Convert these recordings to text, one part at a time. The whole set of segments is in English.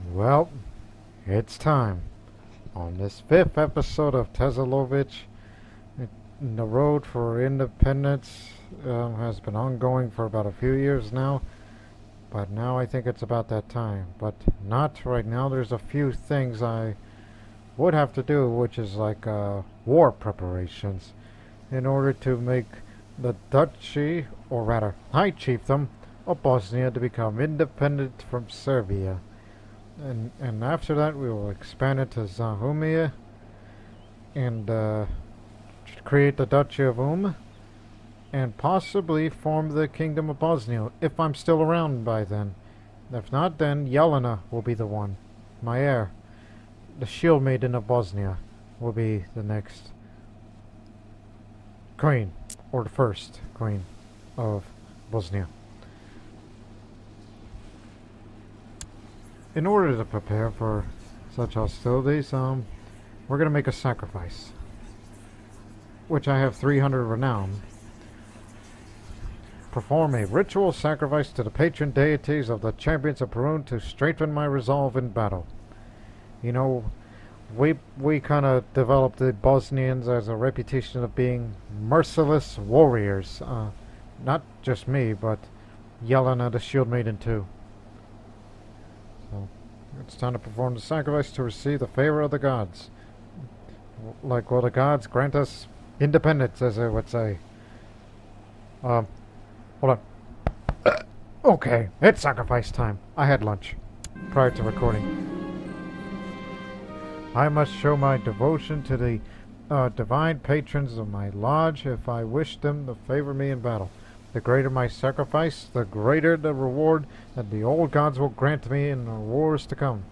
Well, it's time. On this fifth episode of Tezalovic, the road for independence has been ongoing for about a few years now, but now I think it's about that time. But not right now. There's a few things I would have to do, which is like war preparations, in order to make the duchy, or rather High Chiefdom, of Bosnia to become independent from Serbia. And after that we will expand it to Zahumije and create the Duchy of and possibly form the Kingdom of Bosnia, if I'm still around by then. If not, then Jelena will be the one. My heir, the Shield Maiden of Bosnia, will be the next queen, or the first queen of Bosnia. In order to prepare for such hostilities, we're going to make a sacrifice, which I have 300 renown. Perform a ritual sacrifice to the patron deities of the Champions of Perun to strengthen my resolve in battle. You know, we kind of developed the Bosnians as a reputation of being merciless warriors. Not just me, but Jelena the Shield Maiden too. So it's time to perform the sacrifice to receive the favor of the gods. Like, will the gods grant us independence, as I would say. Hold on. Okay, it's sacrifice time. I had lunch prior to recording. I must show my devotion to the divine patrons of my lodge if I wish them to favor me in battle. The greater my sacrifice, the greater the reward that the old gods will grant me in the wars to come.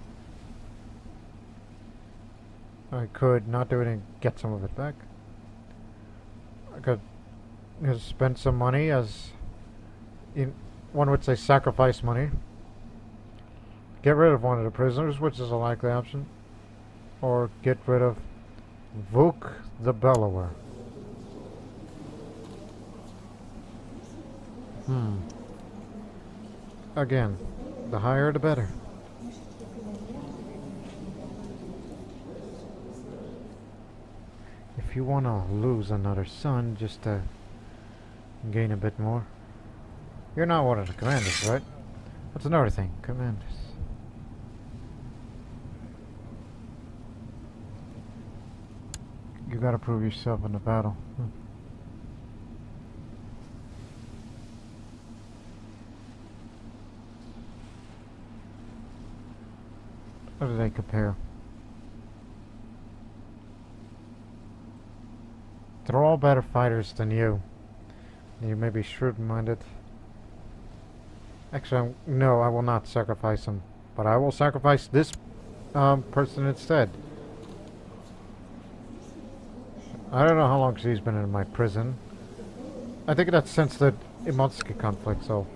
I could not do it and get some of it back. I could spend some money, as one would say, sacrifice money. Get rid of one of the prisoners, which is a likely option. Or get rid of Vuk the Bellower. Again, the higher the better. If you want to lose another son just to gain a bit more. You're not one of the commanders, right? That's another thing, commanders. You gotta prove yourself in the battle. How do they compare? They're all better fighters than you. You may be shrewd-minded. Actually, no, I will not sacrifice him. But I will sacrifice this person instead. I don't know how long she's been in my prison. I think that's since the Imotski conflict, so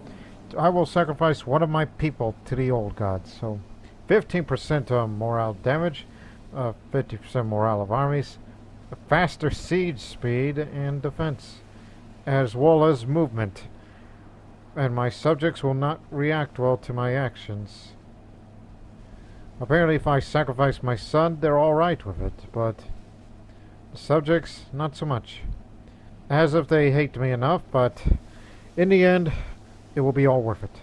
I will sacrifice one of my people to the old gods. So 15% morale damage, 50% morale of armies, faster siege speed and defense, as well as movement. And my subjects will not react well to my actions. Apparently if I sacrifice my son, they're alright with it, but the subjects, not so much. As if they hate me enough, but in the end, it will be all worth it.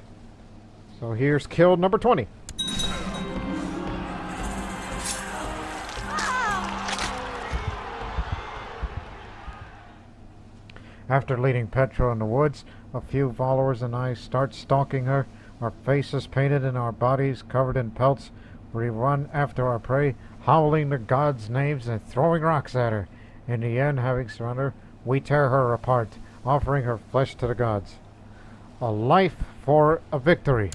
So here's kill number 20. After leading Petra in the woods, a few followers and I start stalking her, our faces painted and our bodies covered in pelts. We run after our prey, howling the gods' names and throwing rocks at her. In the end, having surrounded her, we tear her apart, offering her flesh to the gods. A life for a victory.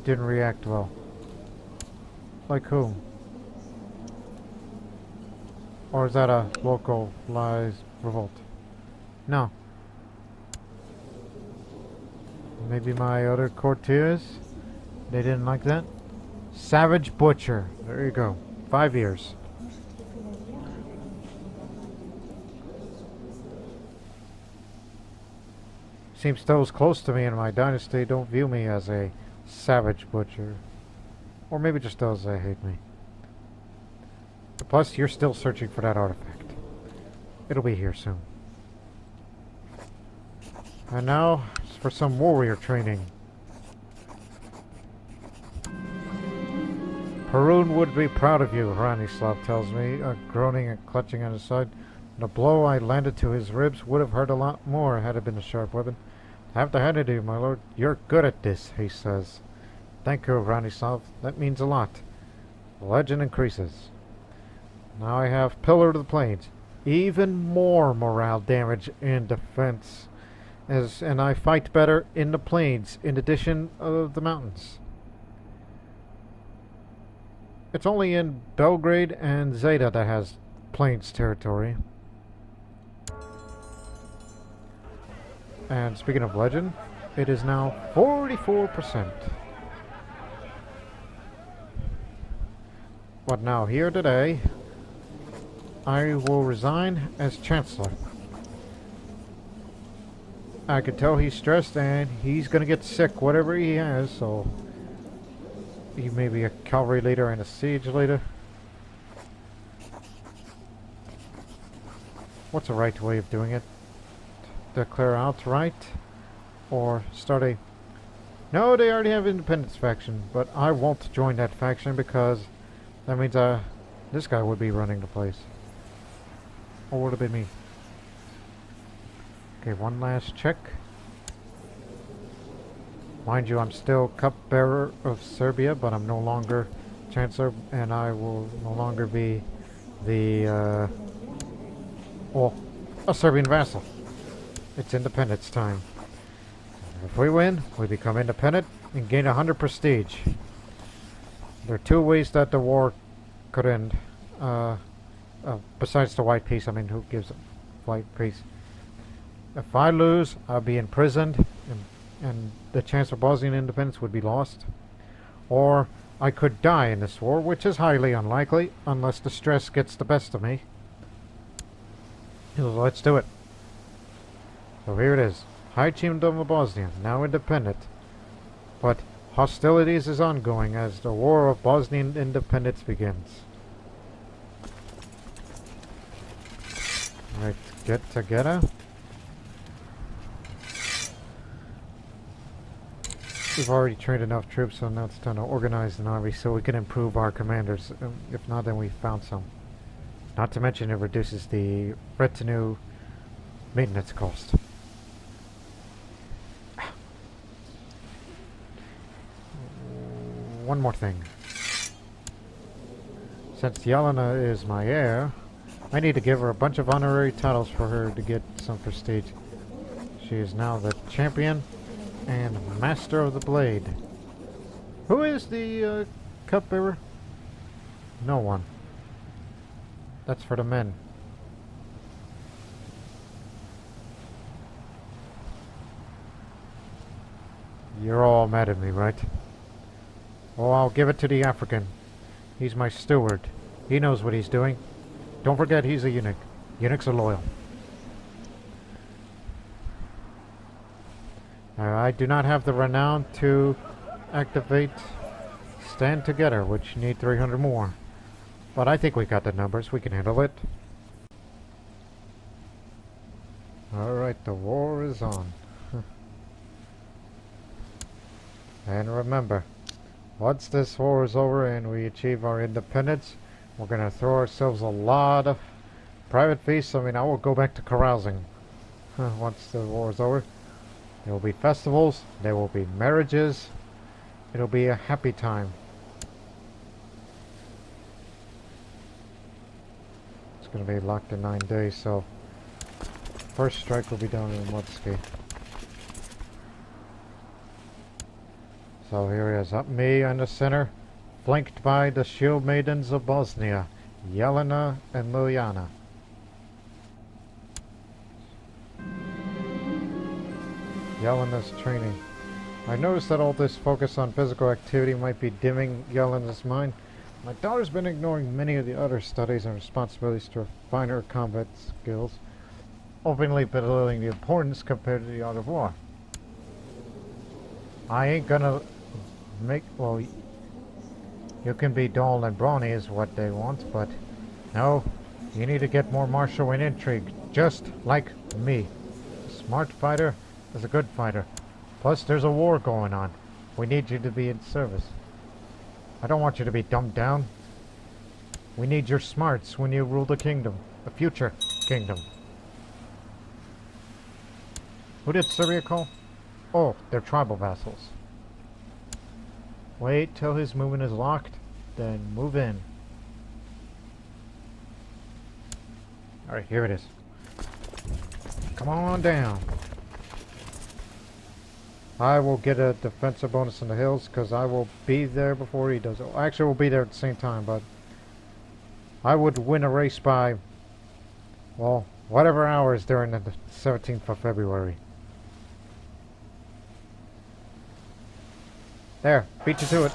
Didn't react well. Like whom? Or is that a localized revolt? No. Maybe my other courtiers? They didn't like that? Savage Butcher. There you go. 5 years. Seems those close to me in my dynasty don't view me as a savage butcher. Or maybe just those that hate me. Plus, you're still searching for that artifact. It'll be here soon. And now, for some warrior training. Perun would be proud of you, Vladislav tells me, groaning and clutching at his side. The blow I landed to his ribs would have hurt a lot more had it been a sharp weapon. I have to hand it to you, my lord. You're good at this, he says. Thank you, Vladislav. That means a lot. The legend increases. Now I have Pillar of the Plains. Even more morale damage and defense. And I fight better in the plains, in addition of the mountains. It's only in Belgrade and Zeta that has plains territory. And speaking of legend, it is now 44%. But now here today, I will resign as Chancellor. I can tell he's stressed and he's gonna get sick, whatever he has, so he may be a cavalry leader and a siege leader. What's the right way of doing it? Declare outright? Or start a... No, they already have independence faction, but I won't join that faction because that means this guy would be running the place. Or would it be me? Okay, one last check. Mind you, I'm still cupbearer of Serbia, but I'm no longer Chancellor, and I will no longer be the, a Serbian vassal. It's independence time. If we win, we become independent and gain 100 prestige. There are two ways that the war could end. Besides the white peace, I mean, who gives a white peace? If I lose, I'll be imprisoned, and the chance for Bosnian independence would be lost. Or I could die in this war, which is highly unlikely, unless the stress gets the best of me. So let's do it. So here it is. High Chiefdom of Bosnia, now independent. But hostilities is ongoing as the War of Bosnian Independence begins. Alright, get together. We've already trained enough troops, so now it's time to organize an army so we can improve our commanders. If not, then we found some. Not to mention it reduces the retinue maintenance cost. One more thing. Since Yelena is my heir, I need to give her a bunch of honorary titles for her to get some prestige. She is now the champion and master of the blade. Who is the cupbearer? No one. That's for the men. You're all mad at me, right? Oh, I'll give it to the African. He's my steward. He knows what he's doing. Don't forget he's a eunuch. Eunuchs are loyal. I do not have the renown to activate Stand Together, which need 300 more. But I think we got the numbers. We can handle it. Alright, the war is on. And remember, once this war is over and we achieve our independence, we're going to throw ourselves a lot of private feasts. I mean, I will go back to carousing once the war is over. There will be festivals, there will be marriages, it'll be a happy time. It's going to be locked in 9 days, so first strike will be done in Mutski. So here he is, up me in the center, flanked by the shield maidens of Bosnia, Yelena and Liliana. Yelena's training. I noticed that all this focus on physical activity might be dimming Yelena's mind. My daughter's been ignoring many of the other studies and responsibilities to refine her combat skills, openly belittling the importance compared to the art of war. I ain't gonna Well, you can be dull and brawny is what they want, but no, you need to get more martial and intrigue, just like me. A smart fighter is a good fighter. Plus, there's a war going on. We need you to be in service. I don't want you to be dumbed down. We need your smarts when you rule the kingdom, the future kingdom. Who did Serbia call? Oh, they're tribal vassals. Wait till his movement is locked, then move in. Alright, here it is. Come on down. I will get a defensive bonus in the hills because I will be there before he does. Actually, we'll be there at the same time, but I would win a race by, well, whatever hours during the 17th of February. There, beat you to it.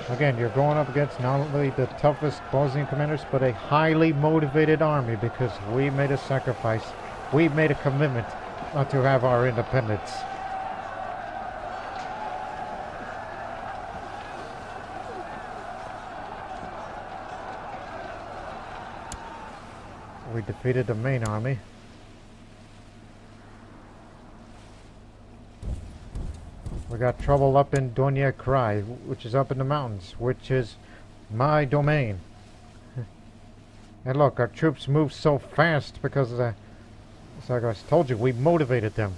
Again, you're going up against not only the toughest Bosnian commanders, but a highly motivated army because we made a sacrifice. We made a commitment not to have our independence. We defeated the main army. We got trouble up in Donja Kraj, which is up in the mountains, which is my domain. And look, our troops move so fast because of the... Like I told you, we motivated them.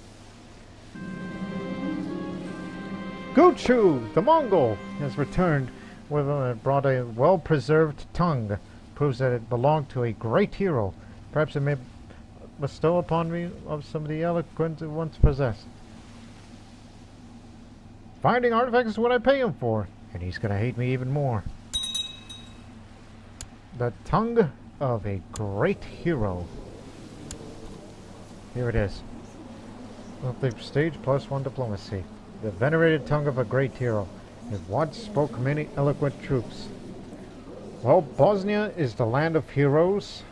Guchu, the Mongol, has returned with brought a well-preserved tongue. Proves that it belonged to a great hero. Perhaps it may bestow upon me of some of the eloquence it once possessed. Finding artifacts is what I pay him for, and he's gonna hate me even more. The tongue of a great hero. Here it is. Monthly prestige +1 diplomacy. The venerated tongue of a great hero. It once spoke many eloquent troops. Well, Bosnia is the land of heroes,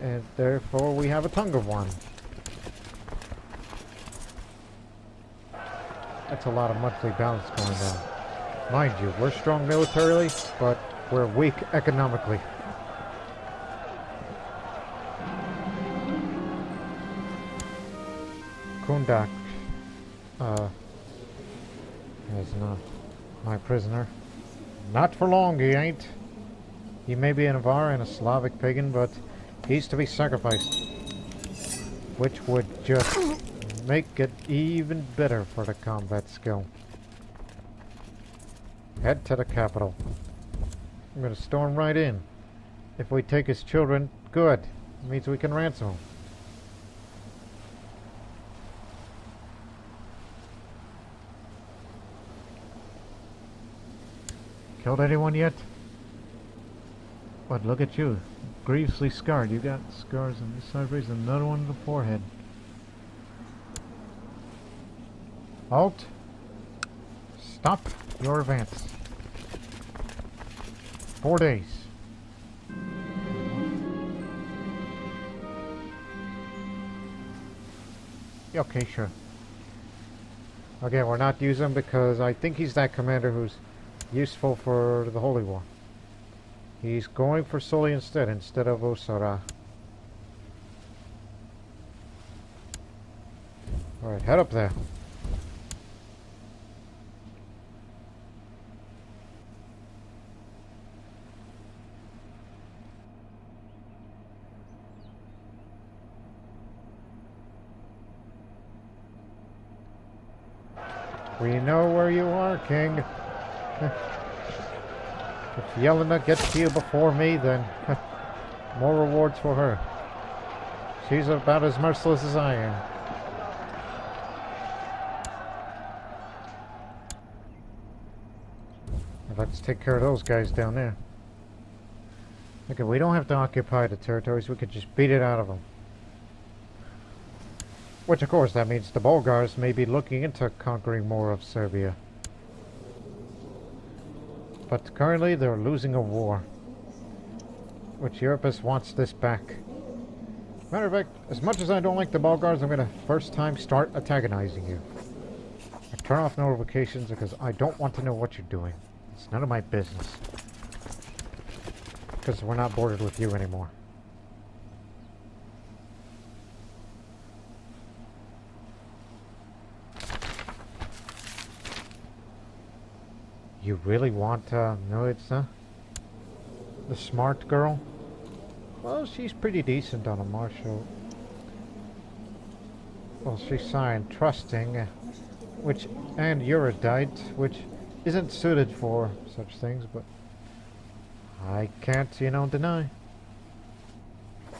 and therefore we have a tongue of one. That's a lot of monthly balance going on. Mind you, we're strong militarily, but we're weak economically. Kundak is not my prisoner. Not for long, he ain't. He may be an Avar and a Slavic pagan, but he's to be sacrificed. Which would just make it even better for the combat skill. Head to the capital. I'm gonna storm right in. If we take his children, good. It means we can ransom them. Killed anyone yet? But look at you. Grievously scarred. You got scars on this side, raise another one on the forehead. Halt. Stop your advance. 4 days. Okay, sure. Again, we're not using him because I think he's that commander who's useful for the Holy War. He's going for Soli instead of Osara. Alright, head up there. We know where you are, King. If Yelena gets to you before me, then more rewards for her. She's about as merciless as I am. Let's take care of those guys down there. Okay, we don't have to occupy the territories, we could just beat it out of them. Which, of course, that means the Bulgars may be looking into conquering more of Serbia. But currently they're losing a war, which Europus wants this back. Matter of fact, as much as I don't like the Bulgars, I'm going to first time start antagonizing you. I turn off notifications because I don't want to know what you're doing. It's none of my business. Because we're not bordered with you anymore. You really want Milica? The smart girl? Well, she's pretty decent on a martial. Well, she's signed trusting, which, and erudite, which isn't suited for such things, but I can't, deny.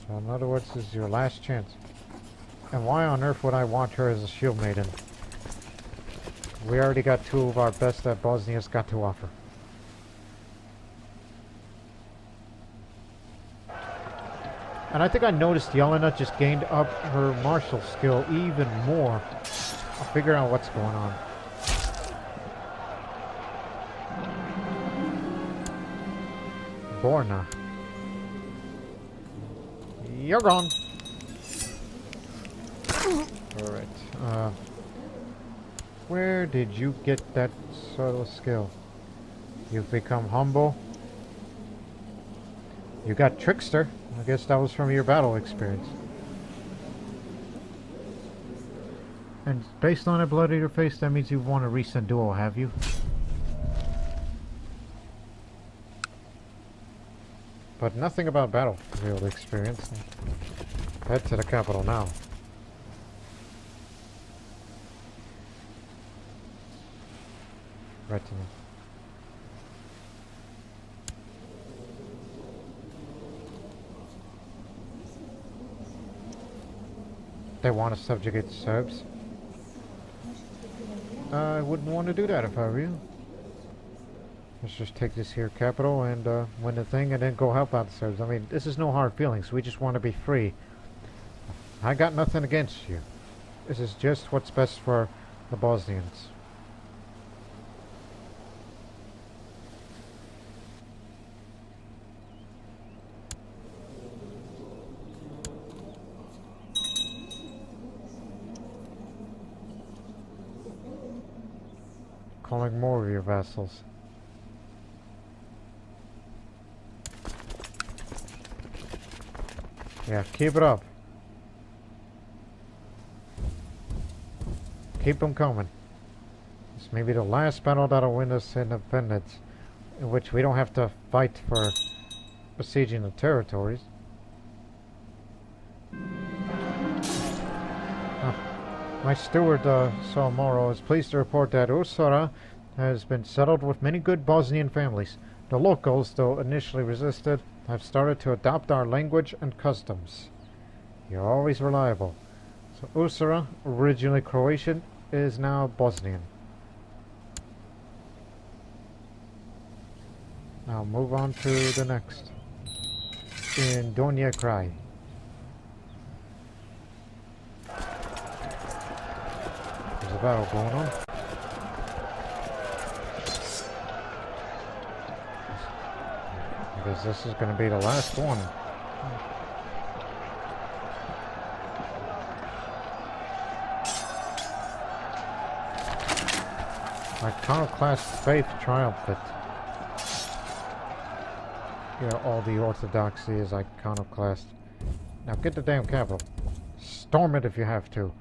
So in other words, this is your last chance. And why on earth would I want her as a shield maiden? We already got two of our best that Bosnia's got to offer. And I think I noticed Jelena just gained up her martial skill even more. I'll figure out what's going on. Borna. You're gone. Alright. Where did you get that sort of skill? You've become humble. You got trickster. I guess that was from your battle experience. And based on a blood eater face, that means you've won a recent duel, have you? But nothing about battlefield experience. Head to the capital now. Retinue. They want to subjugate the Serbs. I wouldn't want to do that if I were you. Let's just take this here capital and win the thing and then go help out the Serbs. I mean, this is no hard feelings. We just want to be free. I got nothing against you. This is just what's best for the Bosnians. Calling more of your vassals. Yeah, keep it up. Keep them coming. This may be the last battle that'll win us independence, in which we don't have to fight for besieging the territories. My steward, Salmoro, is pleased to report that Usara has been settled with many good Bosnian families. The locals, though initially resisted, have started to adopt our language and customs. You're always reliable. So Usara, originally Croatian, is now Bosnian. Now move on to the next. In Donja Kraj. There's a battle going on. Because this is going to be the last one. Iconoclast faith triumphant. Yeah, all the orthodoxy is iconoclast. Now get the damn capital. Storm it if you have to.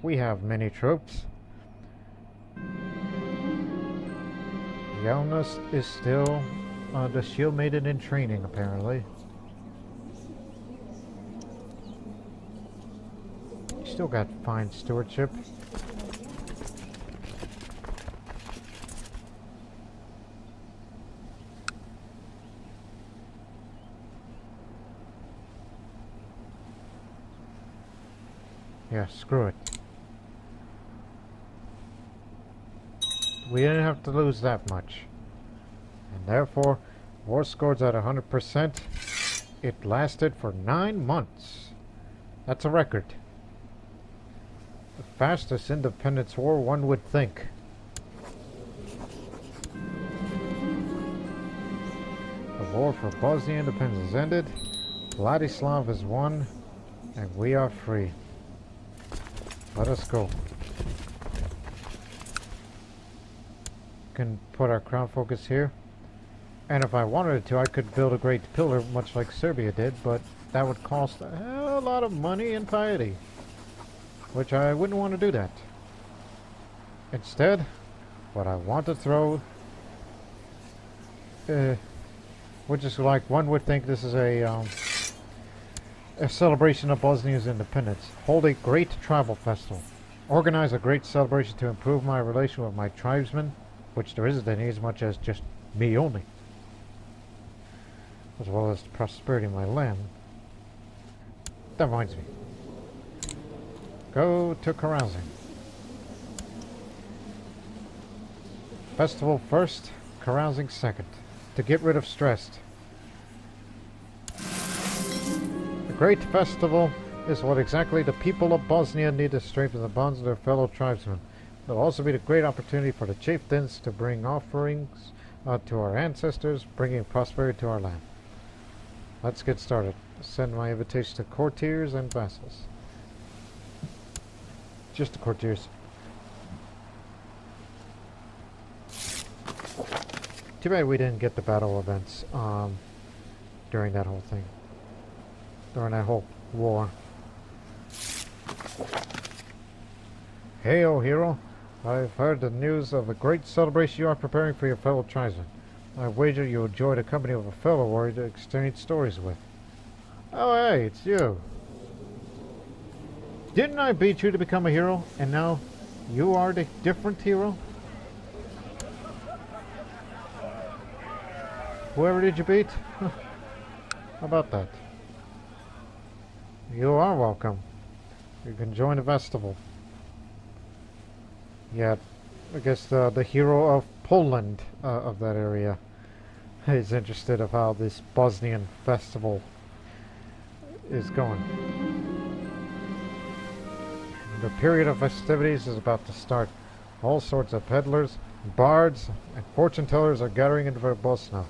We have many troops. Jelena is still the shield maiden in training, apparently. Still got fine stewardship. Yeah, screw it. We didn't have to lose that much. And therefore, war score's at 100%. It lasted for 9 months. That's a record. The fastest independence war one would think. The war for Bosnian independence has ended. Vladislav has won. And we are free. Let us go. can put our crown focus here. And if I wanted to, I could build a great pillar, much like Serbia did, but that would cost a lot of money and piety, which I wouldn't want to do that. Instead, what I want to throw, which is like one would think this is a celebration of Bosnia's independence. Hold a great tribal festival. Organize a great celebration to improve my relation with my tribesmen, which there isn't any as much as just me only, as well as the prosperity of my land. That reminds me. Go to carousing. Festival first, carousing second. To get rid of stress. A great festival is what exactly the people of Bosnia need to strengthen the bonds of their fellow tribesmen. It will also be a great opportunity for the chieftains to bring offerings to our ancestors, bringing prosperity to our land. Let's get started. Send my invitation to courtiers and vassals. Just the courtiers. Too bad we didn't get the battle events during that whole thing. During that whole war. Hey, oh hero. I've heard the news of a great celebration you are preparing for your fellow tribesmen. I wager you enjoy the company of a fellow warrior to exchange stories with. Oh hey, it's you. Didn't I beat you to become a hero, and now you are the different hero? Whoever did you beat? How about that? You are welcome. You can join the festival. Yeah, I guess the hero of Poland, of that area, is interested of how this Bosnian festival is going. The period of festivities is about to start. All sorts of peddlers, bards, and fortune tellers are gathering into Bosnia,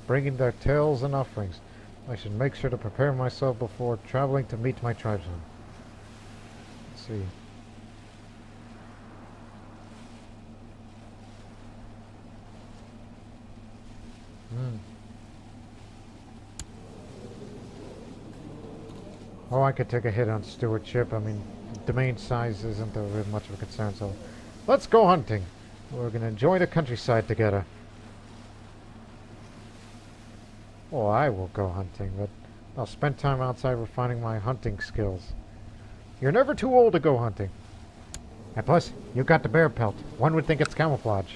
bringing their tales and offerings. I should make sure to prepare myself before traveling to meet my tribesmen. Let's see. Oh, I could take a hit on stewardship. I mean, domain size isn't really much of a concern, so let's go hunting. We're going to enjoy the countryside together. Well, I will go hunting, but I'll spend time outside refining my hunting skills. You're never too old to go hunting. And plus, you got the bear pelt. One would think it's camouflage.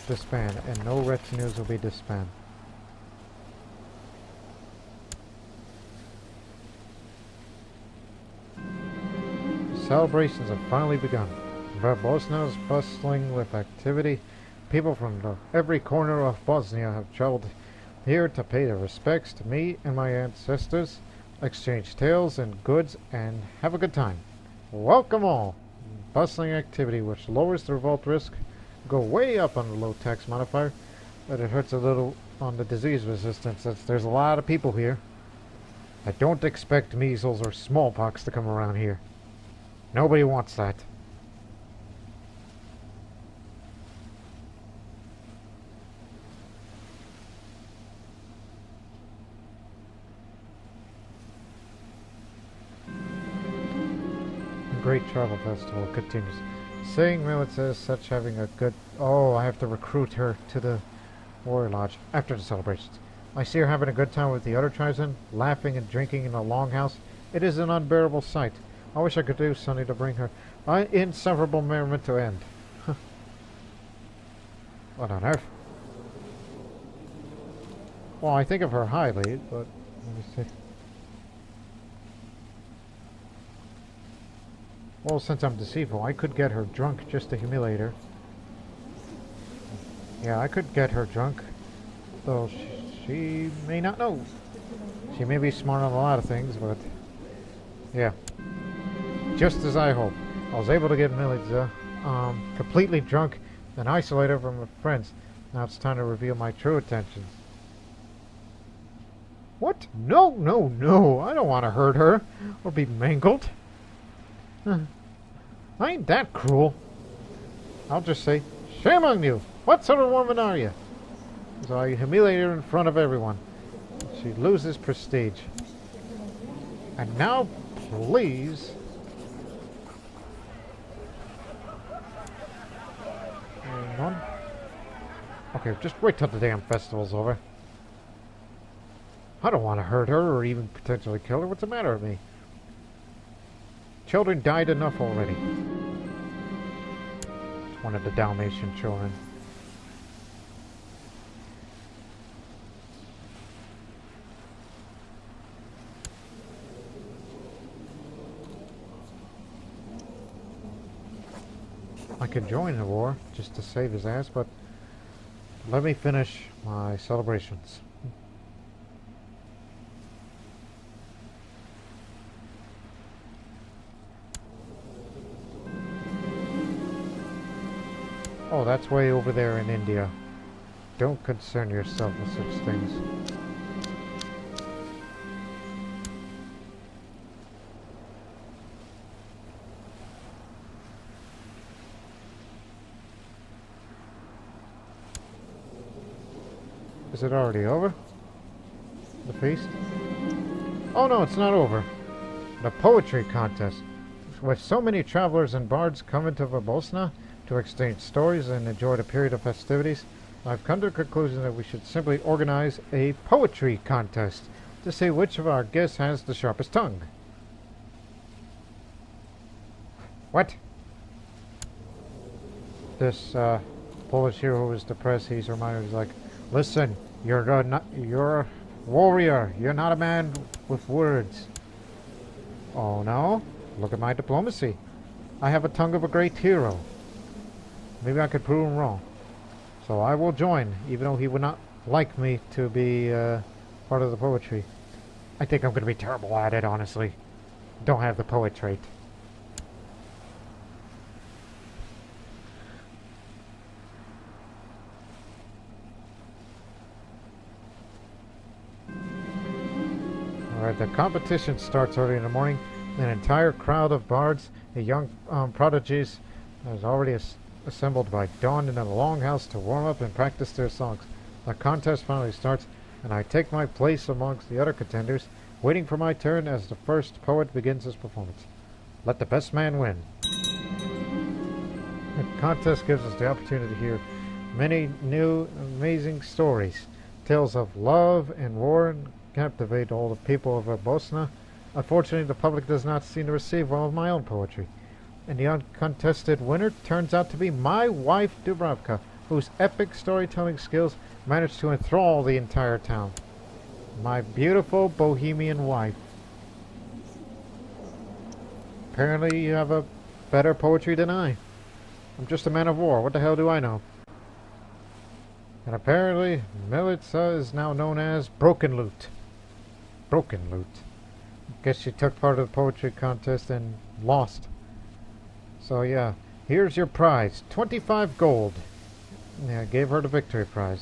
Disband, and no retinues will be disbanded. Celebrations have finally begun. Bosnia is bustling with activity. People from every corner of Bosnia have traveled here to pay their respects to me and my ancestors, exchange tales and goods, and have a good time. Welcome all! Bustling activity which lowers the revolt risk. Go way up on the low tax modifier, but it hurts a little on the disease resistance since there's a lot of people here. I don't expect measles or smallpox to come around here. Nobody wants that. The Great Travel Festival continues. Saying Millet says such having a good... Oh, I have to recruit her to the Warrior Lodge after the celebrations. I see her having a good time with the other tribesmen, laughing and drinking in the longhouse. It is an unbearable sight. I wish I could do something to bring her insufferable merriment to end. What on earth? Well, I think of her highly, but let me see. Well, since I'm deceitful, I could get her drunk just to humiliate her. Yeah, I could get her drunk, though she may not know. She may be smart on a lot of things, but yeah. Just as I hoped. I was able to get Militza completely drunk and isolate her from her friends. Now it's time to reveal my true intentions. What? No, no, no. I don't want to hurt her or be mangled. I ain't that cruel. I'll just say, shame on you. What sort of woman are you? So I humiliate her in front of everyone. She loses prestige. And now, please... Hang on. Okay, just wait till the damn festival's over. I don't want to hurt her or even potentially kill her. What's the matter with me? Children died enough already. It's one of the Dalmatian children. I could join the war just to save his ass, but let me finish my celebrations. Oh, that's way over there in India. Don't concern yourself with such things. Is it already over? The feast? Oh no, it's not over. The poetry contest. With so many travelers and bards coming to Bosnia to exchange stories and enjoy the period of festivities, I've come to the conclusion that we should simply organize a poetry contest to see which of our guests has the sharpest tongue. What? This Polish hero who is depressed, he's reminded, he's like, listen, you're a warrior. You're not a man with words. Oh no? Look at my diplomacy. I have a tongue of a great hero. Maybe I could prove him wrong. So I will join, even though he would not like me to be part of the poetry. I think I'm going to be terrible at it, honestly. Don't have the poet trait. Alright, the competition starts early in the morning. An entire crowd of bards, the young prodigies, is already assembled by dawn in a longhouse to warm up and practice their songs. The contest finally starts, and I take my place amongst the other contenders, waiting for my turn as the first poet begins his performance. Let the best man win. The contest gives us the opportunity to hear many new, amazing stories. Tales of love and war captivate all the people of Bosnia. Unfortunately, the public does not seem to receive well of my own poetry. And the uncontested winner turns out to be my wife, Dubravka, whose epic storytelling skills managed to enthrall the entire town. My beautiful bohemian wife. Apparently you have a better poetry than I. I'm just a man of war. What the hell do I know? And apparently, Milica is now known as Broken Lute. Broken Lute. Guess she took part of the poetry contest and lost. So yeah, here's your prize. 25 gold. Yeah, I gave her the victory prize.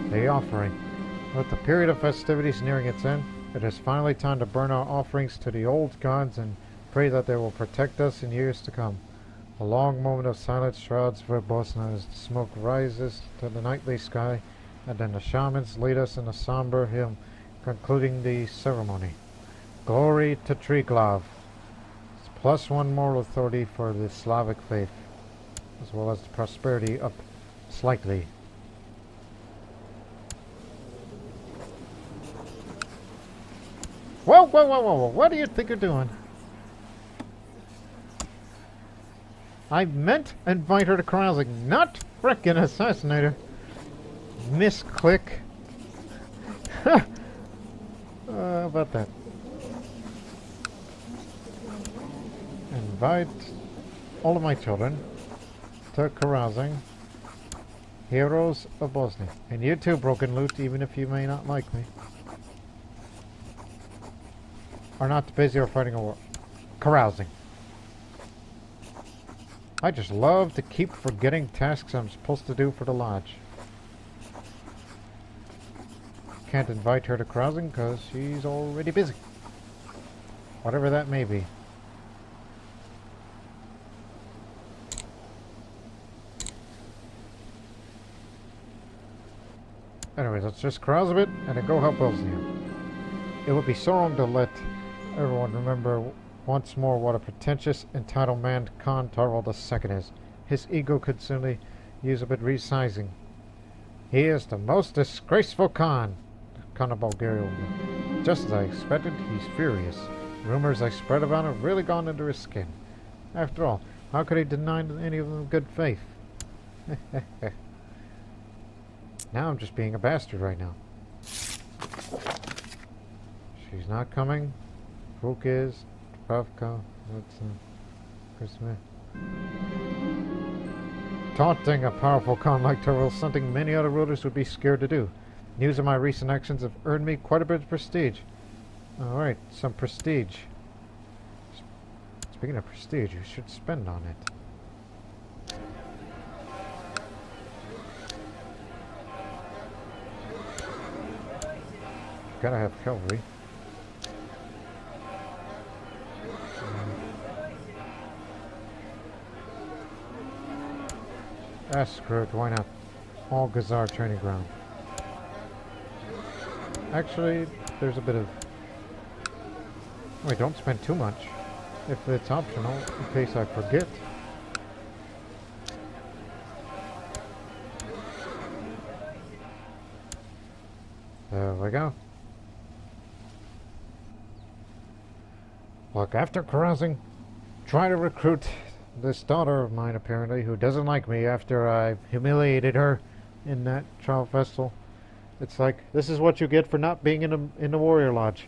The offering. With the period of festivities nearing its end, it is finally time to burn our offerings to the old gods and pray that they will protect us in years to come. A long moment of silence shrouds Bosnia as the smoke rises to the nightly sky, and then the shamans lead us in a somber hymn, concluding the ceremony. Glory to Triglav. It's plus one moral authority for the Slavic faith, as well as the prosperity up slightly. Whoa, whoa, whoa, whoa, whoa, what do you think you're doing? I meant invite her to carousing, not frickin' assassinate her. Misclick. How about that? Invite all of my children to carousing. Heroes of Bosnia. And you too, Broken Lute, even if you may not like me. Are not busy or fighting a war. Carousing. I just love to keep forgetting tasks I'm supposed to do for the lodge. Can't invite her to carousing because she's already busy. Whatever that may be. Anyways, let's just carouse a bit and then go help Bosnia. It would be so wrong to let everyone remember once more what a pretentious, entitled man Khan Tarval II is. His ego could simply use a bit resizing. He is the most disgraceful Khan of Bulgaria. Just as I expected, he's furious. Rumors I spread about him have really gone under his skin. After all, how could he deny any of them good faith? Now I'm just being a bastard right now. She's not coming. Vuk is. Pavka. Christmas. Taunting a powerful Khan like Tarvel is something many other rulers would be scared to do. News of my recent actions have earned me quite a bit of prestige. Alright, some prestige. Speaking of prestige, you should spend on it. Gotta have cavalry. Screw it, why not? All Gazar training ground. Actually, there's a bit of... Wait, don't spend too much. If it's optional, in case I forget. There we go. Look, after carousing, try to recruit this daughter of mine, apparently, who doesn't like me after I humiliated her in that trial festival. It's like, this is what you get for not being in the warrior lodge.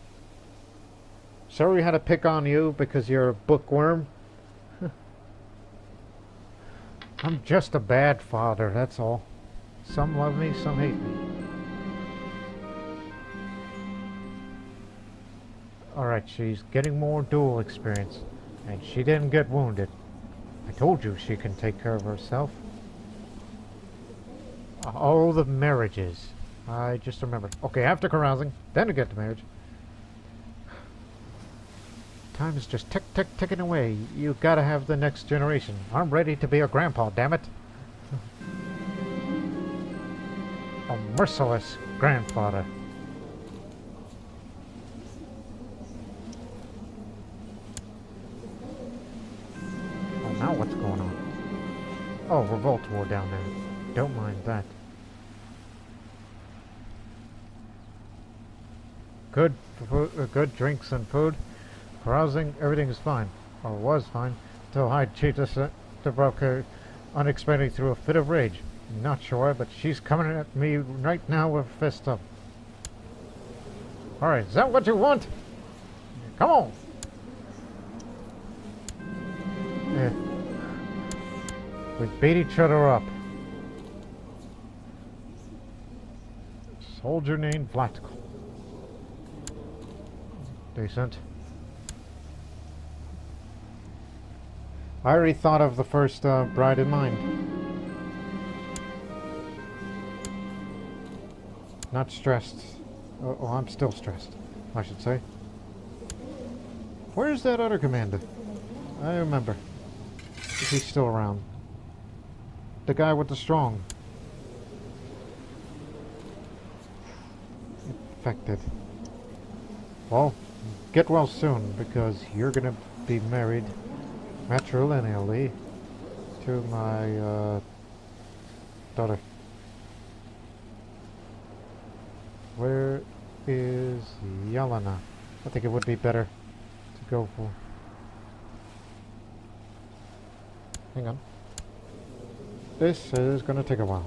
Sorry we had to pick on you because you're a bookworm. I'm just a bad father, that's all. Some love me, some hate me. Alright, she's getting more duel experience. And she didn't get wounded. I told you she can take care of herself. Oh, the marriages. I just remembered. Okay, after carousing, then to get to marriage. Time is just ticking away. You gotta have the next generation. I'm ready to be a grandpa, damn it. A merciless grandfather. Oh, now what's going on? Oh, revolt war down there. Don't mind that. Good food, good drinks and food. Carousing, everything is fine. Or was fine. Until High Chief Dubrovka unexpectedly threw a fit of rage. Not sure, but she's coming at me right now with a fist up. Alright, is that what you want? Come on! Yeah. We beat each other up. Soldier named Vladislav. Decent. I already thought of the first bride in mind. Not stressed. Oh, I'm still stressed, I should say. Where's that other commander? I remember. Is he still around? The guy with the strong. Infected. Well, get well soon, because you're gonna be married matrilineally to my daughter. Where is Yelena? I think it would be better to go for. Hang on. This is gonna take a while.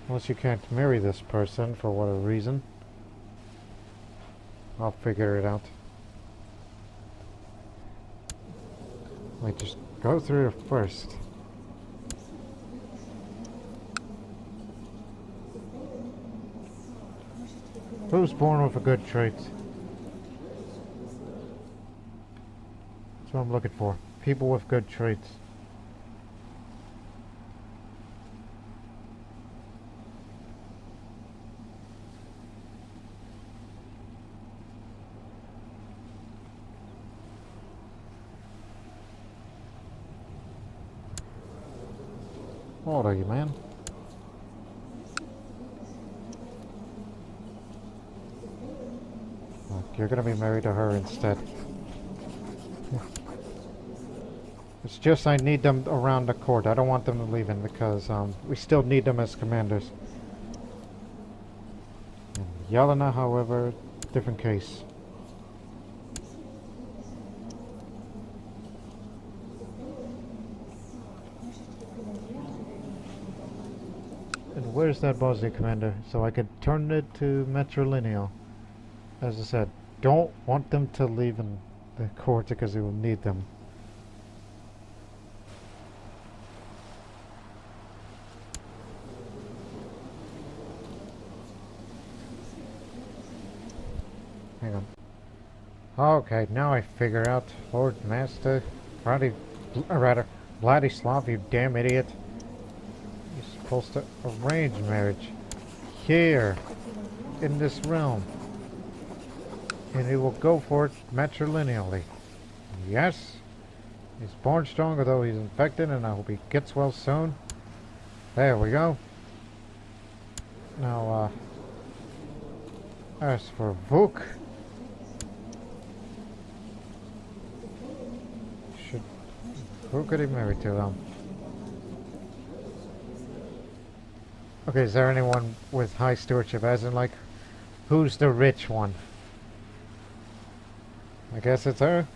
Unless you can't marry this person for whatever reason. I'll figure it out. Like, just go through it first. Who's born with a good trait? That's what I'm looking for. People with good traits. How old are you, man? Look, you're gonna be married to her instead. It's just I need them around the court. I don't want them leaving because we still need them as commanders. And Yelena, however, different case. And where's that Bosnia commander? So I could turn it to Metrolineal. As I said, don't want them to leave in the court because we will need them. Hang on. Okay, now I figure out. Lord Master, Vladislav, you damn idiot. You're supposed to arrange marriage here, in this realm. And he will go for it matrilineally. Yes, he's born strong, although he's infected, and I hope he gets well soon. There we go. Now, as for Vuk, who could he marry to? Okay, is there anyone with high stewardship? As in, like, who's the rich one? I guess it's her.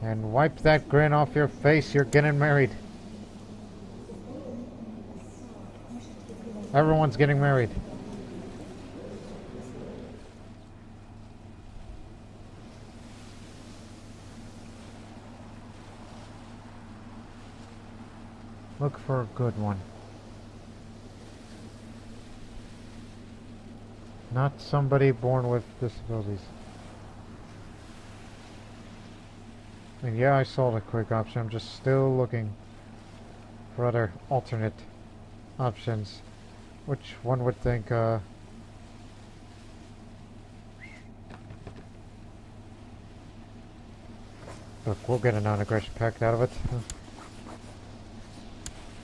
And wipe that grin off your face, you're getting married. Everyone's getting married. Look for a good one. Not somebody born with disabilities. And yeah, I saw the quick option. I'm just still looking for other alternate options. Which one would think, look, we'll get a non-aggression pact out of it.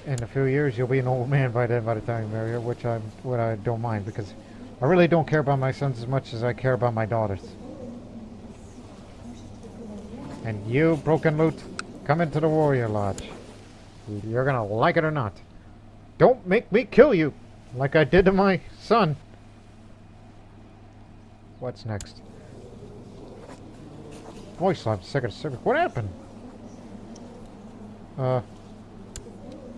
In a few years, you'll be an old man by then, by the time you marry her, which I don't mind, because I really don't care about my sons as much as I care about my daughters. And you, Broken Loot, come into the Warrior Lodge. You're gonna like it or not. Don't make me kill you, like I did to my son. What's next? Voislav, Second Civic. What happened?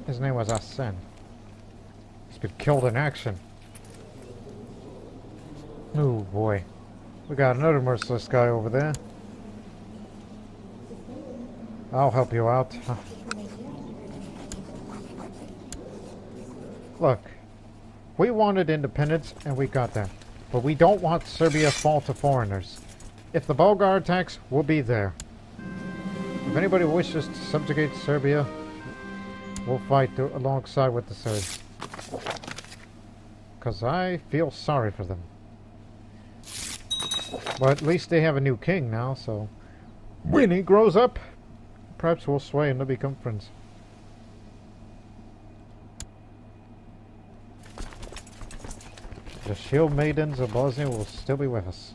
His name was Asen. He's been killed in action. Oh boy. We got another merciless guy over there. I'll help you out. Look, we wanted independence and we got that. But we don't want Serbia to fall to foreigners. If the Bulgar attacks, we'll be there. If anybody wishes to subjugate Serbia, we'll fight alongside with the Serbs. Because I feel sorry for them. But at least they have a new king now, so when he grows up, perhaps we'll sway him to become friends. The shield maidens of Bosnia will still be with us.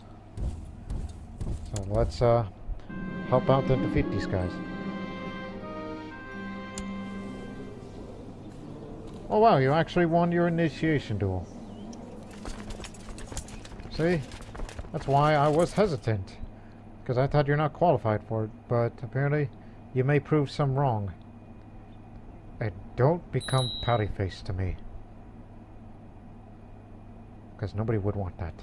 So let's help out to defeat these guys. Oh wow, you actually won your initiation duel. See? That's why I was hesitant. Because I thought you're not qualified for it, but apparently you may prove some wrong. And don't become pouty-faced to me. Because nobody would want that.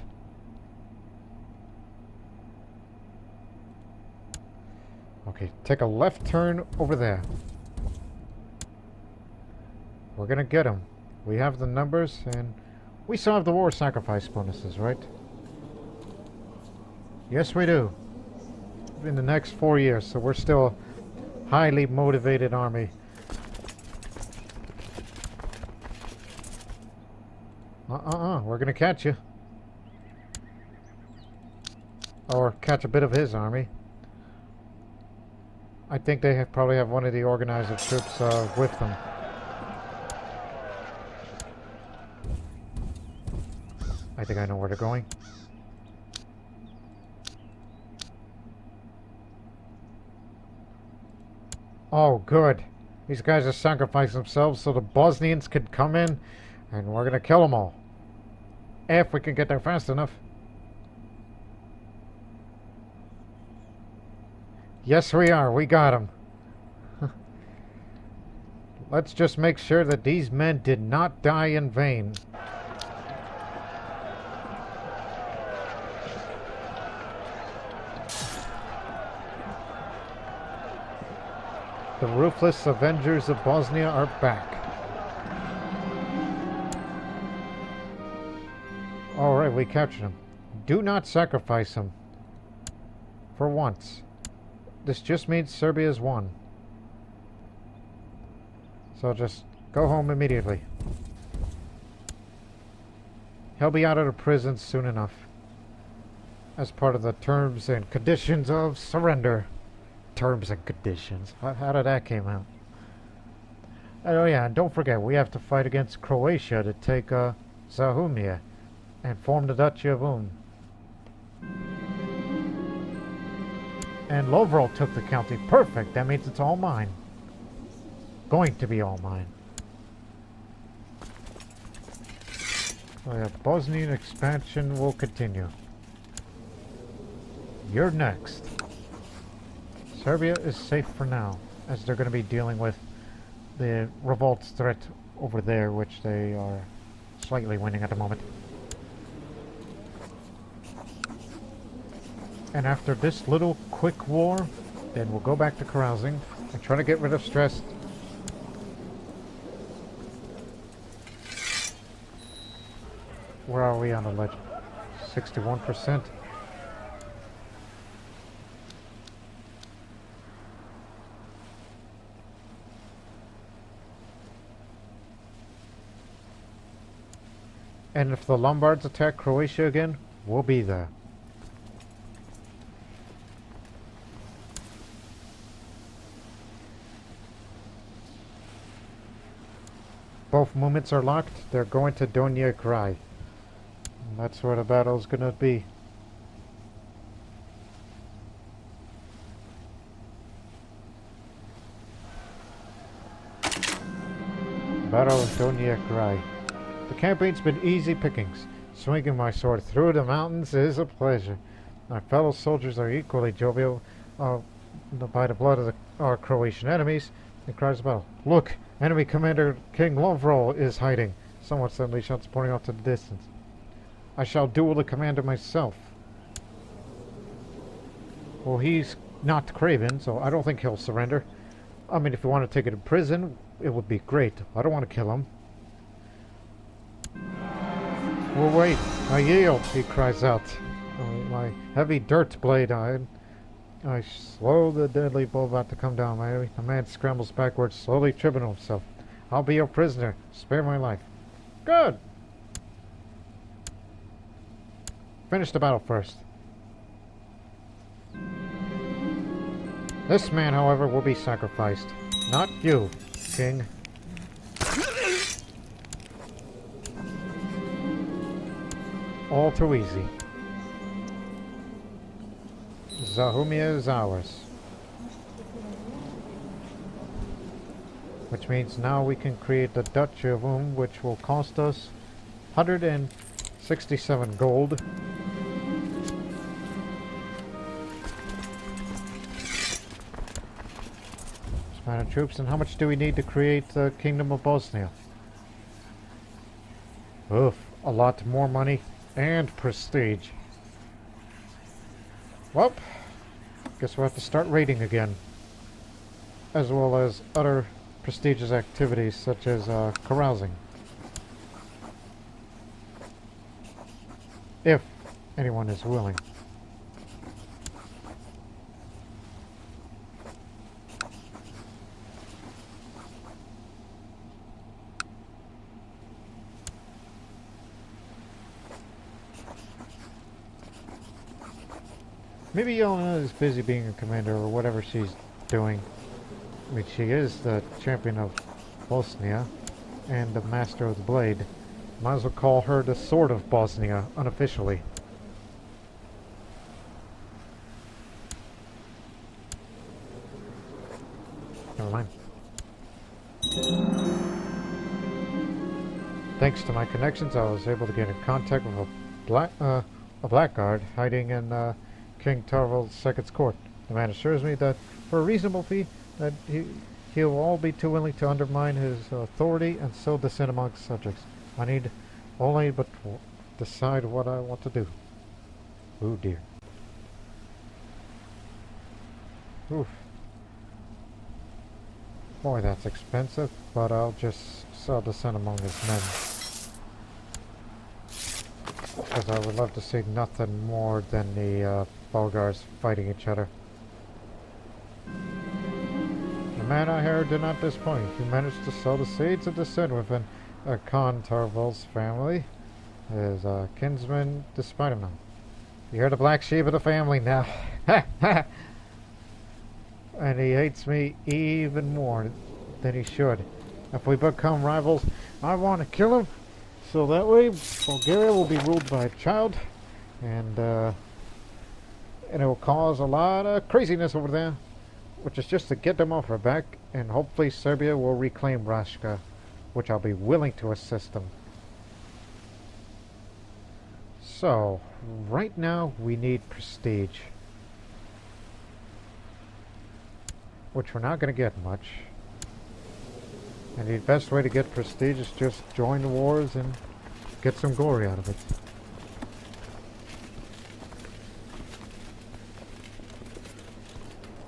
Okay, take a left turn over there. We're gonna get them. We have the numbers, and we still have the war sacrifice bonuses, right? Yes, we do. In the next 4 years, so we're still a highly motivated army. We're gonna catch you. Or catch a bit of his army. I think they probably have one of the organizer troops with them. I think I know where they're going. Oh, good. These guys are sacrificing themselves so the Bosnians can come in, and we're gonna kill them all. If we can get there fast enough. Yes, we are. We got them. Let's just make sure that these men did not die in vain. The ruthless Avengers of Bosnia are back. Alright, we captured him. Do not sacrifice him. For once. This just means Serbia's won. So just go home immediately. He'll be out of the prison soon enough. As part of the terms and conditions of surrender. Terms and conditions. How did that came out? Oh yeah, and don't forget, we have to fight against Croatia to take Zahumije and form the Duchy of Un. And Lovro took the county. Perfect. That means it's all mine. Going to be all mine. Oh yeah, Bosnian expansion will continue. You're next. Serbia is safe for now, as they're going to be dealing with the revolt's threat over there, which they are slightly winning at the moment. And after this little quick war, then we'll go back to carousing and try to get rid of stress. Where are we on the legend? 61%. And if the Lombards attack Croatia again, we'll be there. Both movements are locked. They're going to Donji Kraj. That's where the battle's gonna be. Battle of Donji Kraj. The campaign's been easy pickings. Swinging my sword through the mountains is a pleasure. My fellow soldiers are equally jovial by the blood of our Croatian enemies. It cries about, "Look, enemy commander King Lovro is hiding." Someone suddenly shouts, pointing off to the distance. I shall duel the commander myself. Well, he's not Craven, so I don't think he'll surrender. I mean, if you want to take it to prison, it would be great. I don't want to kill him. Well, wait, I yield, he cries out. My heavy dirt blade, I slow the deadly blow about to come down. The man scrambles backwards, slowly tripping himself. I'll be your prisoner. Spare my life. Good! Finish the battle first. This man, however, will be sacrificed. Not you, King. All too easy. Zahumije is ours. Which means now we can create the Duchy of Un, which will cost us 167 gold. Spanish troops, and how much do we need to create the Kingdom of Bosnia? Oof, a lot more money and prestige. Well, guess we'll have to start raiding again. As well as other prestigious activities such as carousing. If anyone is willing. Maybe Yelena is busy being a commander or whatever she's doing. I mean, she is the champion of Bosnia and the master of the blade. Might as well call her the Sword of Bosnia, unofficially. Never mind. Thanks to my connections, I was able to get in contact with a blackguard hiding in King Tarvel's II's court. The man assures me that for a reasonable fee, that he'll all be too willing to undermine his authority and sow dissent amongst subjects. I need only but decide what I want to do. Oh dear. Oof. Boy, that's expensive, but I'll just sow dissent among his men. Because I would love to see nothing more than the Bulgars fighting each other. The man I heard did not disappoint. He managed to sow the seeds of dissent within Khan Tarvel's family. His kinsman despite him now. You're the black sheep of the family now. And he hates me even more than he should. If we become rivals, I want to kill him. So that way, Bulgaria will be ruled by a child, and it will cause a lot of craziness over there, which is just to get them off our back, and hopefully Serbia will reclaim Rashka, which I'll be willing to assist them. So, right now we need prestige, which we're not going to get much. And the best way to get prestige is just join the wars and get some glory out of it.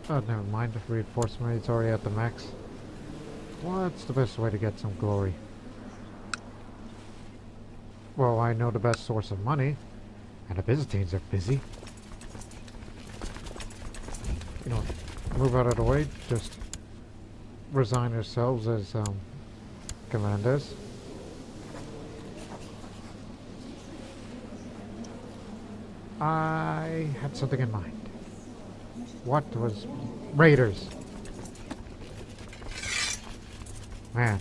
Oh, never mind. Reinforcement is already at the max. What's the best way to get some glory? Well, I know the best source of money, and the Byzantines are busy. You know, move out of the way. Just resign yourselves as commanders. I had something in mind. What was raiders? Man.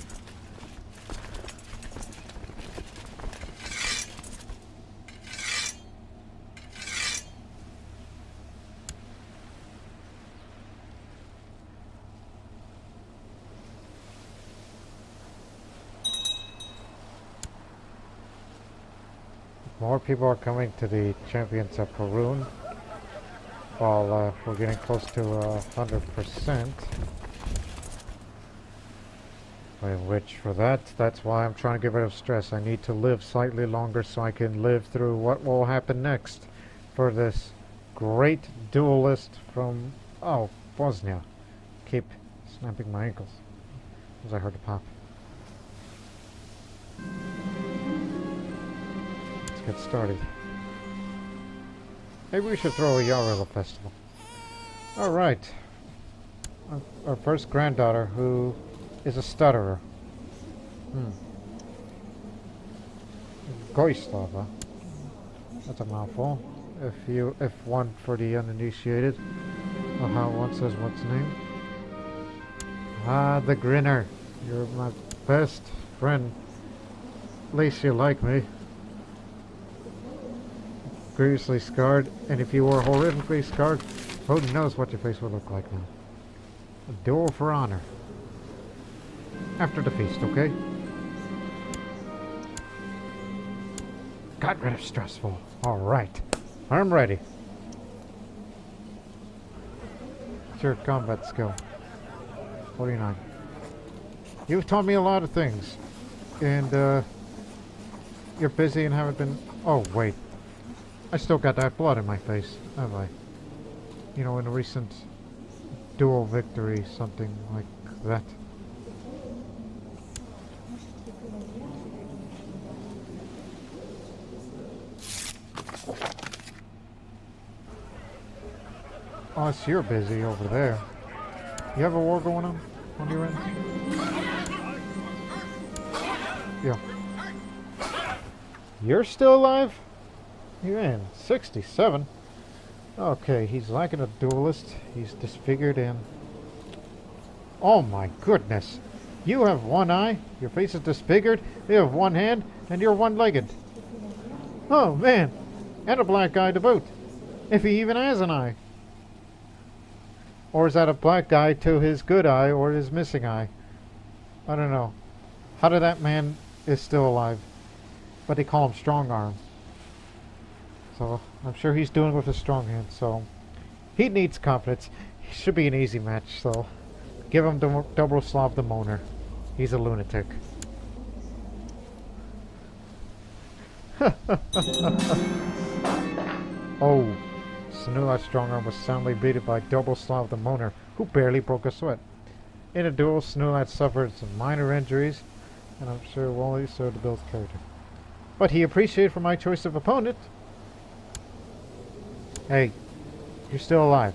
More people are coming to the Champions of Perun, while we're getting close to 100%. Which, for that's why I'm trying to get rid of stress. I need to live slightly longer so I can live through what will happen next for this great duelist from, Bosnia. Keep snapping my ankles as I heard a pop. Get started. Maybe we should throw a Yarrilla festival. Alright. Our first granddaughter, who is a stutterer. Goislava. That's a mouthful. If one for the uninitiated. Oh, how one says what's name? Ah, the Grinner. You're my best friend. At least you like me. Grievously scarred, and if you were horrifically scarred, who knows what your face would look like now. A duel for honor. After the feast, okay? Got rid of stressful. Alright. I'm ready. What's your combat skill? 49. You've taught me a lot of things. And, you're busy and haven't been... Oh, wait. I still got that blood in my face, have I? You know, in a recent duel victory, something like that. Us, you're busy over there. You have a war going on your end? Yeah. You're still alive? You're in 67. Okay, he's lacking a duelist. He's disfigured and... Oh my goodness! You have one eye, your face is disfigured, you have one hand, and you're one-legged. Oh man! And a black eye to boot. If he even has an eye. Or is that a black eye to his good eye or his missing eye? I don't know. How did that man is still alive? But they call him Strong Arm. So I'm sure he's doing it with his strong hand. So he needs confidence. It should be an easy match. So give him Dobroslav the Moaner. He's a lunatic. Oh. Snulat Strongarm was soundly beaten by Dobroslav the Moaner, who barely broke a sweat. In a duel, Snulat suffered some minor injuries, and I'm sure Wally so to build character. But he appreciated for my choice of opponent. Hey, you're still alive.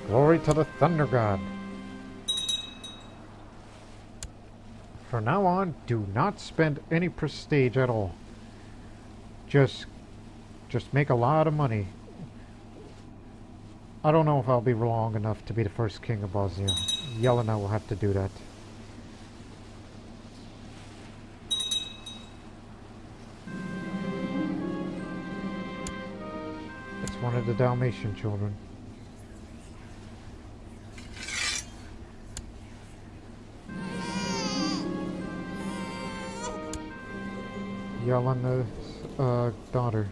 Glory to the Thunder God. From now on, do not spend any prestige at all. Just make a lot of money. I don't know if I'll be long enough to be the first king of Bosnia. Jelena will have to do that. It's one of the Dalmatian children. Jelena's daughter.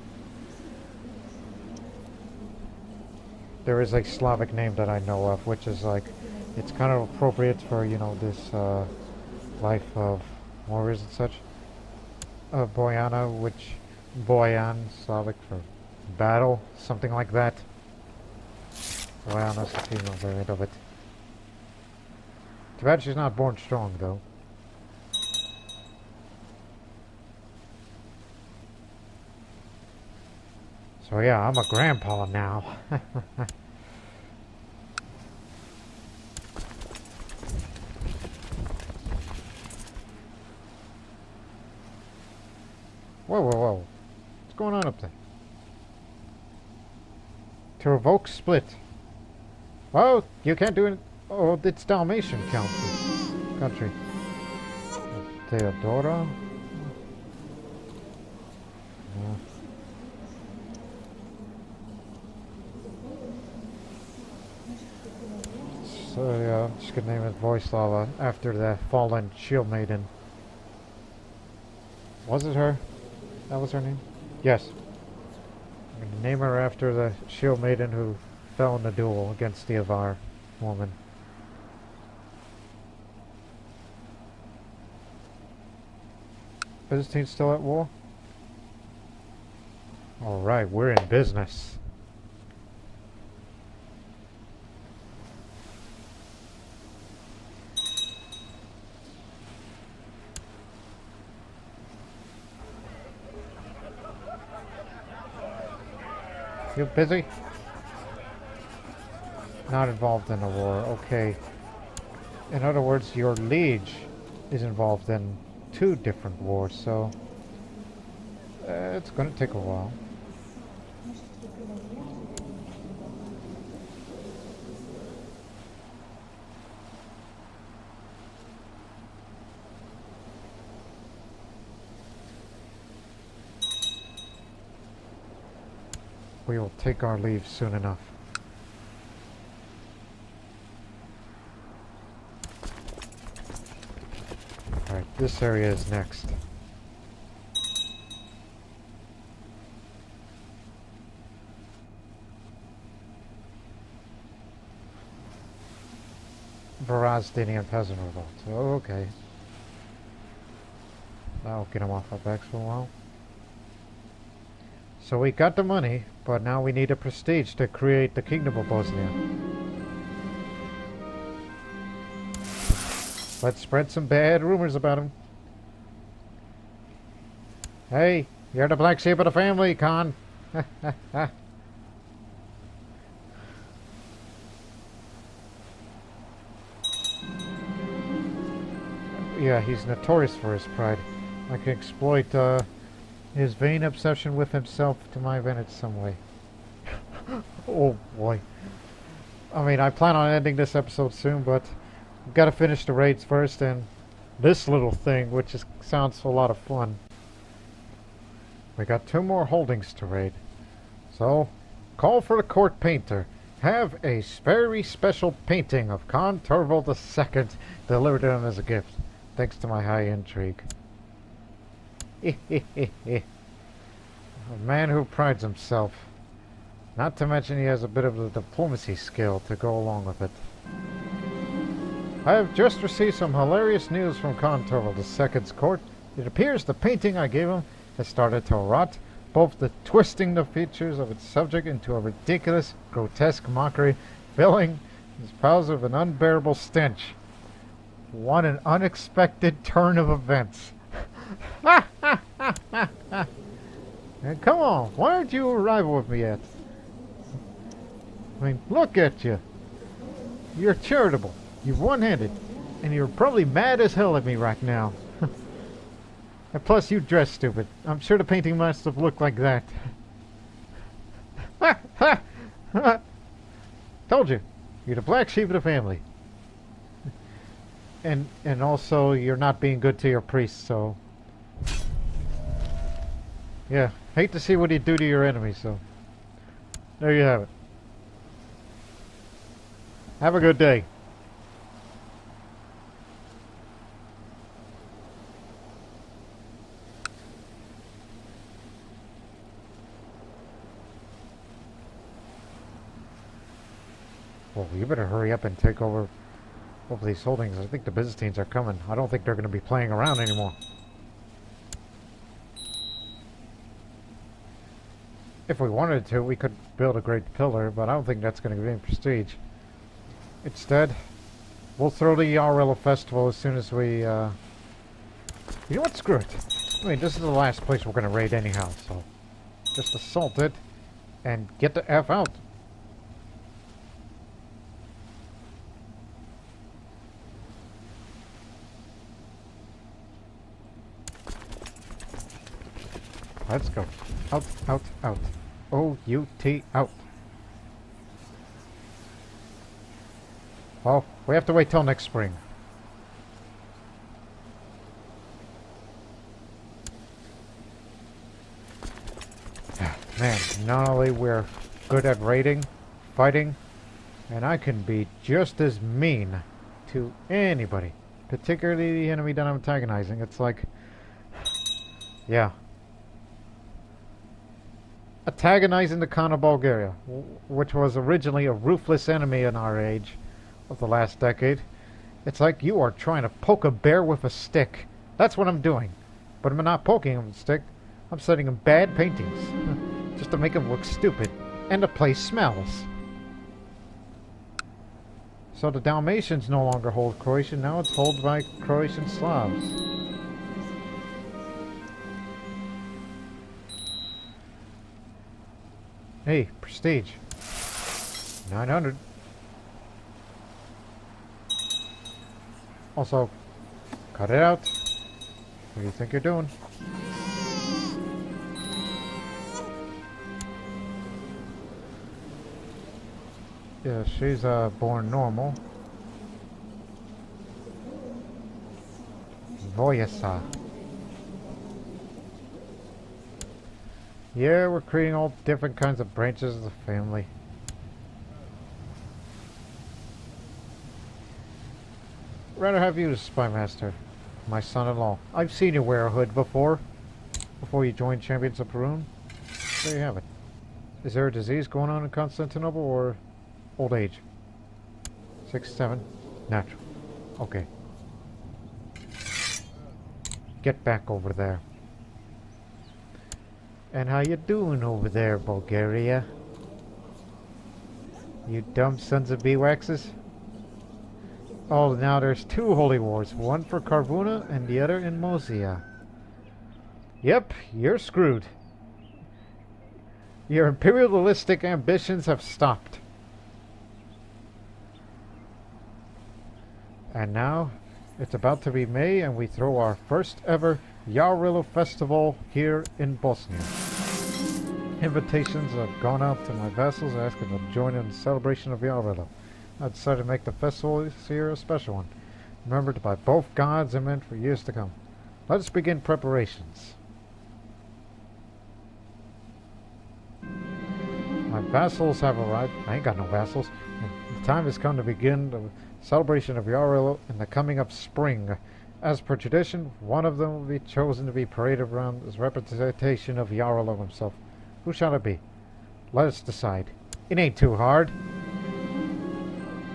There is a Slavic name that I know of, which is like, it's kind of appropriate for, you know, this life of warriors and such. Bojana, which Boyan, Slavic for battle, something like that. Bojana's the female variant of it. Too bad she's not born strong, though. So yeah, I'm a grandpa now. Whoa, whoa, whoa. What's going on up there? To revoke split. Well, you can't do it. Oh, it's Dalmatian country. Theodora? So yeah, I'm just gonna name it Voislava after the fallen shield maiden. Was it her? That was her name? Yes. I'm gonna name her after the shield maiden who fell in the duel against the Avar woman. Byzantine's still at war? Alright, we're in business. You busy? Not involved in a war. Okay. In other words, your liege is involved in 2 different wars, so it's going to take a while. We will take our leave soon enough. Alright, this area is next. Varazdinian peasant revolt. Oh, okay. That'll get him off our backs for a while. So we got the money, but now we need a prestige to create the Kingdom of Bosnia. Let's spread some bad rumors about him. Hey, You're the black sheep of the family, Khan. Yeah, he's notorious for his pride. I can exploit his vain obsession with himself to my advantage some way. Oh boy. I mean, I plan on ending this episode soon, but we've got to finish the raids first, and this little thing, which sounds a lot of fun. We got 2 more holdings to raid. So, call for the court painter. Have a very special painting of Khan Torvald II delivered to him as a gift, thanks to my high intrigue. A man who prides himself. Not to mention he has a bit of the diplomacy skill to go along with it. I have just received some hilarious news from Khan Torvald II's court. It appears the painting I gave him has started to rot, both twisting the features of its subject into a ridiculous, grotesque mockery, filling his palace with an unbearable stench. What an unexpected turn of events. And come on, why aren't you arrival with me yet? I mean, look at you. You're charitable, you're one-handed, and you're probably mad as hell at me right now. And plus, you dress stupid. I'm sure the painting must have looked like that. Told you, you're the black sheep of the family. And also, you're not being good to your priests, so... Yeah, hate to see what you do to your enemies, so... There you have it. Have a good day. Well, you better hurry up and take over these holdings. I think the Byzantines are coming. I don't think they're going to be playing around anymore. If we wanted to, we could build a great pillar, but I don't think that's going to give any prestige. Instead, we'll throw the Yarrella Festival as soon as we, You know what? Screw it. I mean, this is the last place we're going to raid anyhow, so... Just assault it, and get the F out. Let's go. Out, out, out. O-U-T, out. Well, we have to wait till next spring. Man, not only we're good at raiding, fighting, and I can be just as mean to anybody. Particularly the enemy that I'm antagonizing. It's like... Yeah. Antagonizing the Khan of Bulgaria, which was originally a ruthless enemy in our age of the last decade. It's like you are trying to poke a bear with a stick. That's what I'm doing. But I'm not poking him with a stick. I'm sending him bad paintings. Just to make him look stupid. And the place smells. So the Dalmatians no longer hold Croatia. Now it's held by Croatian Slavs. Hey, prestige. 900. Also, cut it out. What do you think you're doing? Yeah, she's born normal. Voyasa. Yeah, we're creating all different kinds of branches of the family. Rather have you as spy master, my son-in-law. I've seen you wear a hood before you joined Champions of Perun. There you have it. Is there a disease going on in Constantinople or old age? 67. Natural. Okay. Get back over there. And how you doing over there, Bulgaria? You dumb sons of beeswaxes? Oh, now there's two holy wars. One for Karbuna and the other in Mosia. Yep, you're screwed. Your imperialistic ambitions have stopped. And now, it's about to be May, and we throw our first ever Yarilo Festival here in Bosnia. Invitations have gone out to my vassals asking them to join in the celebration of Yarilo. I decided to make the festival this year a special one, remembered by both gods and men for years to come. Let us begin preparations. My vassals have arrived. I ain't got no vassals. And the time has come to begin the celebration of Yarilo in the coming of spring. As per tradition, one of them will be chosen to be paraded around as representation of Yarilo himself. Who shall it be? Let us decide. It ain't too hard.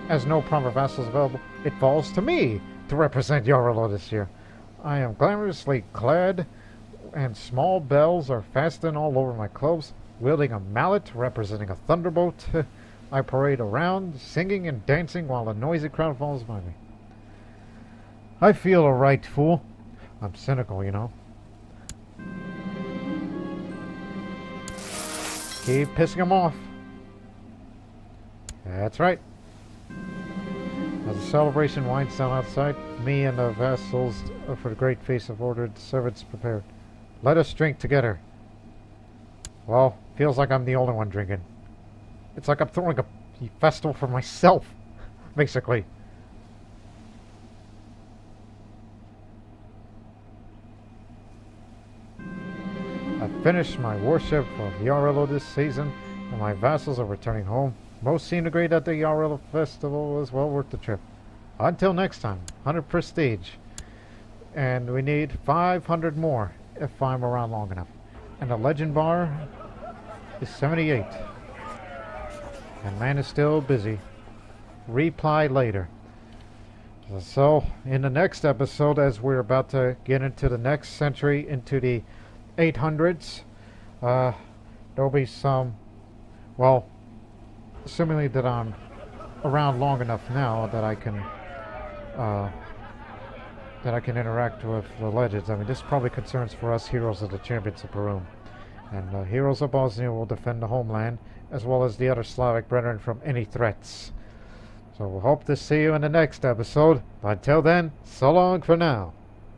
As no proper vassals available, it falls to me to represent Yarilo this year. I am glamorously clad, and small bells are fastened all over my clothes. Wielding a mallet representing a thunderbolt, I parade around, singing and dancing while a noisy crowd follows by me. I feel a right fool. I'm cynical, you know. Keep pissing him off. That's right. As the celebration winds down outside, me and the vassals for the great feast have ordered the servants prepared. Let us drink together. Well, feels like I'm the only one drinking. It's like I'm throwing a festival for myself, basically. I finished my worship of Yarilo this season, and my vassals are returning home. Most seem to agree that the Yarilo festival was well worth the trip. Until next time, 100 prestige. And we need 500 more if I'm around long enough. And the legend bar is 78. And man is still busy. Reply later. So, in the next episode, as we're about to get into the next century, into the 800s, there'll be some, well, assuming that I'm around long enough now that I can interact with the legends. I mean, this probably concerns for us heroes of the Champions of Perun. And heroes of Bosnia will defend the homeland, as well as the other Slavic brethren from any threats. So we'll hope to see you in the next episode. But until then, so long for now.